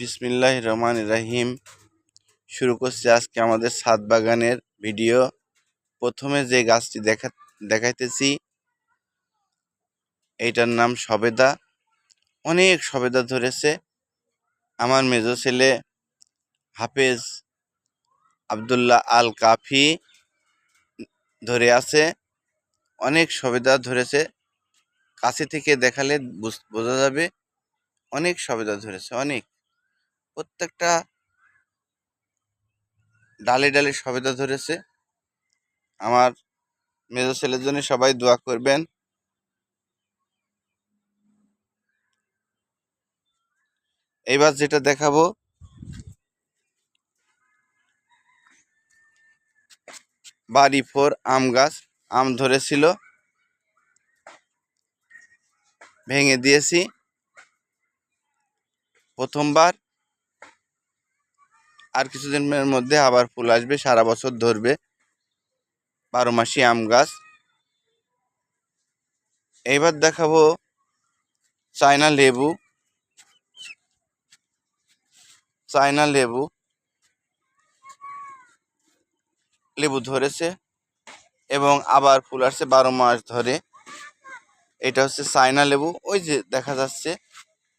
বিসমিল্লাহির রহমানির রহিম। শুরু করছি আজকে আমাদের ছাদ বাগানের ভিডিও। প্রথমে যে গাছটি দেখাইতেছি এইটার নাম সবেদা। অনেক সবেদা ধরেছে। আমার মেজো ছেলে হাফেজ আব্দুল্লাহ আল কাফি ধরে আছে। অনেক সবেদা ধরেছে, কাছে থেকে দেখালে বোঝা যাবে। অনেক সবেদা ধরেছে, অনেক, প্রত্যেকটা ডালে ডালে সবেদা ধরেছে। আমার মেজো ছেলের জন্য সবাই দোয়া করবেন। এইবার যেটা দেখাবো, বাড়ি 4 আম গাছ। আম ধরেছিল, ভেঙে দিয়েছি প্রথমবার। আর কিছুদিনের মধ্যে আবার ফুল আসবে, সারা বছর ধরবে, 12 মাসি আম গাছ। এইবার দেখাবো চায়না লেবু। চায়না লেবু ধরেছে এবং আবার ফুল আসছে 12 মাস ধরে। এটা হচ্ছে চায়না লেবু। ওই যে দেখা যাচ্ছে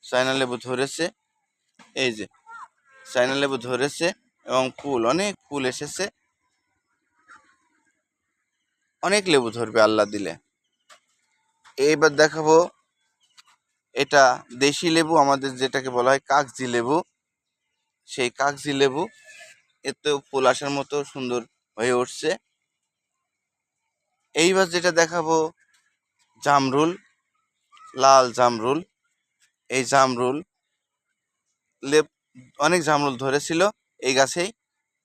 চায়না লেবু ধরেছে, এই যে চায়না লেবু ধরেছে এবং ফুল, অনেক ফুল এসেছে। অনেক লেবু ধরবে আল্লাহ দিলে। এইবার দেখাবো, এটা দেশি লেবু, আমাদের যেটাকে বলা হয় কাগজি লেবু। সেই কাগজি লেবু এতেও ফুল আসার মতো সুন্দর হয়ে উঠছে। এইবার যেটা দেখাবো জামরুল, লাল জামরুল। এই জামরুল অনেক জামরুল ধরেছিল এই গাছেই,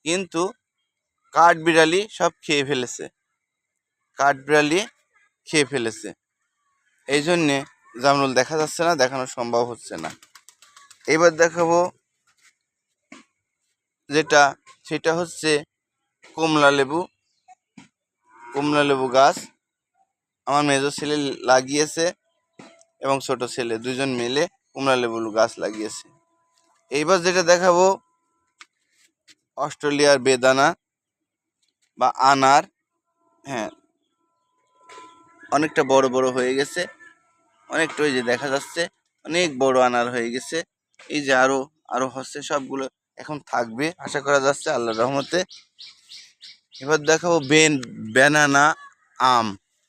কিন্তু কাঠবিড়ালি সব খেয়ে ফেলেছে। কাঠবিড়ালি খেয়ে ফেলেছে, এই জন্যে জামরুল দেখা যাচ্ছে না, দেখানো সম্ভব হচ্ছে না। এবার দেখাবো যেটা, সেটা হচ্ছে কমলা লেবু। কমলা লেবু গাছ আমার মেজো ছেলে লাগিয়েছে এবং ছোট ছেলে, দুজন মিলে কমলা লেবু গাছ লাগিয়েছে। এইবার যেটা দেখাবো অস্ট্রেলিয়ার বেদানা বা আনার। হ্যাঁ, অনেকটা বড় বড় হয়ে গেছে, অনেকটা, ওই যে দেখা যাচ্ছে অনেক বড় আনার হয়ে গেছে। এই যে আরো আরো হচ্ছে, সবগুলো এখন থাকবে আশা করা যাচ্ছে আল্লাহর রহমতে। এবার দেখাবো ব্যানানা আম,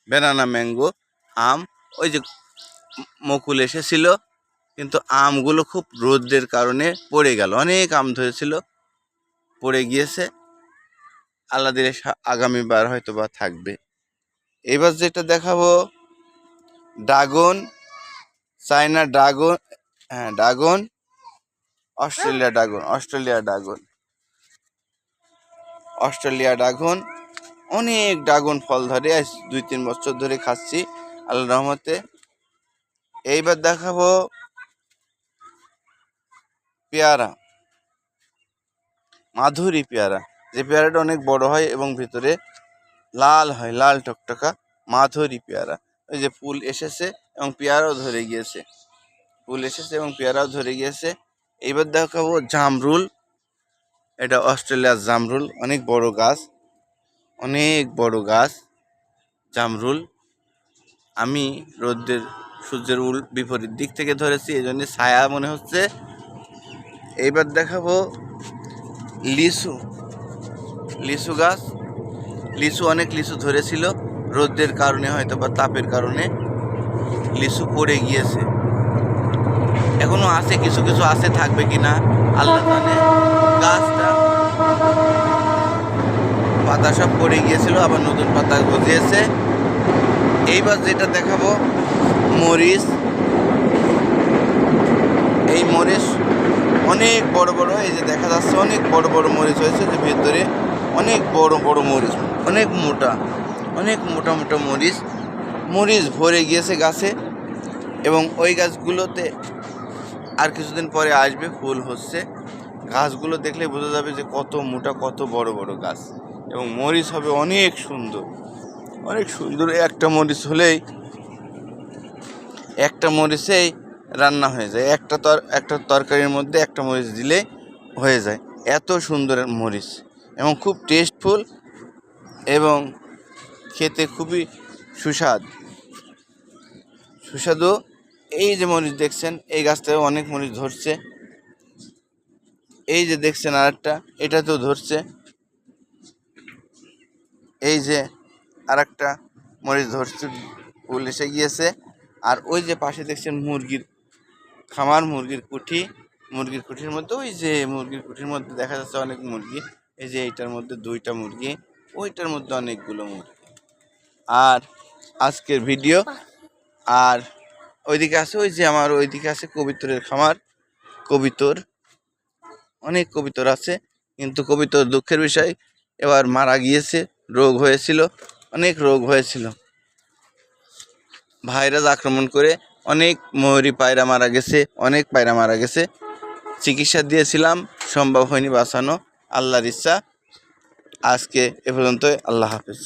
ব্যানানা ম্যাঙ্গো আম। ওই যে মুকুল এসেছিল, কিন্তু আমগুলো খুব রোদের কারণে পড়ে গেল। অনেক আম ধরেছিল, পড়ে গিয়েছে। আল্লাহ দিলে আগামীবার হয়তো বা থাকবে। এবার যেটা দেখাবো ড্রাগন, চায়না ড্রাগন, হ্যাঁ dragon, Australia dragon, Australia dragon. অনেক ড্রাগন ফল ধরে, 2-3 বছর ধরে খাচ্ছি আল্লাহর রহমতে। এইবার দেখাবো পেয়ারা, মাধুরী পেয়ারা। যে পেয়ারাটা অনেক বড় হয় এবং ভিতরে লাল হয়, লাল টকটকা, মাধুরী পেয়ারা। ওই যে ফুল এসেছে এবং পেয়ারাও ধরে গিয়েছে, ফুল এসেছে এবং পেয়ারাও ধরে গিয়েছে। এইবার দেখাবো জামরুল। এটা অস্ট্রেলিয়ার জামরুল, অনেক বড় গাছ, অনেক বড় গাছ জামরুল। আমি সূর্যের বিপরীত দিক থেকে ধরেছি, এই জন্য ছায়া মনে হচ্ছে। এইবার দেখাবো লিচু, লিচু গাছ। লিচু, অনেক লিচু ধরেছিল, রোদের কারণে হয়তো বা তাপের কারণে লিচু পড়ে গিয়েছে। এখনো আছে, কিছু কিছু আছে, থাকবে কিনা আল্লাহ জানে। গাছটা পাতা সব পড়ে গিয়েছিল, আবার নতুন পাতা গজিয়েছে। এইবার যেটা দেখাবো মরিচ। এই মরিচ অনেক বড় বড়, এই যে দেখা যাচ্ছে অনেক বড় বড় মরিচ হয়েছে, যে ভেতরে অনেক বড় বড় মরিচ, অনেক মোটা, অনেক মোটা মোটা মরিচ। মরিচ ভরে গিয়েছে গাছে, এবং ওই গাছগুলোতে আর কিছুদিন পরে আসবে, ফুল হচ্ছে। গাছগুলো দেখলে বোঝা যাবে যে কত মোটা, কত বড় বড় গাছ, এবং মরিচ হবে অনেক সুন্দর, অনেক সুন্দর। একটা মরিচেই রান্না হয়ে যায়। একটা তরকারির মধ্যে একটা মরিচ দিলে হয়ে যায়, এত সুন্দর মরিচ এবং খুব টেস্টফুল এবং খেতে খুবই সুস্বাদু। এই যে মরিচ দেখছেন, এই গাছটায় অনেক মরিচ ধরছে। এই যে দেখছেন আরেকটা, এটাতেও ধরছে। এই যে আরেকটা মরিচ ধরছে, ফুল এসে গিয়েছে। আর ওই যে পাশে দেখছেন মুরগির খামার, মুরগির কুঠির মধ্যে, ওই যে মুরগির কুঠির মধ্যে দেখা যাচ্ছে অনেক মুরগি। এই যে এইটার মধ্যে 2টা মুরগি, ওইটার মধ্যে অনেকগুলো মুরগি। আর আজকের ভিডিও, আর ওইদিকে আছে, ওই যে আমার ওইদিকে আছে কবিতরের খামার। অনেক কবিতর আছে, কিন্তু কবিতর দুঃখের বিষয় এবার মারা গিয়েছে। অনেক রোগ হয়েছিল, ভাইরাস আক্রমণ করে অনেক ময়ূরী পায়রা মারা গেছে। চিকিৎসা দিয়েছিলাম, সম্ভব হয়নি বাঁচানো, আল্লাহর ইচ্ছা। আজকে এ পর্যন্তই। আল্লাহ হাফেজ।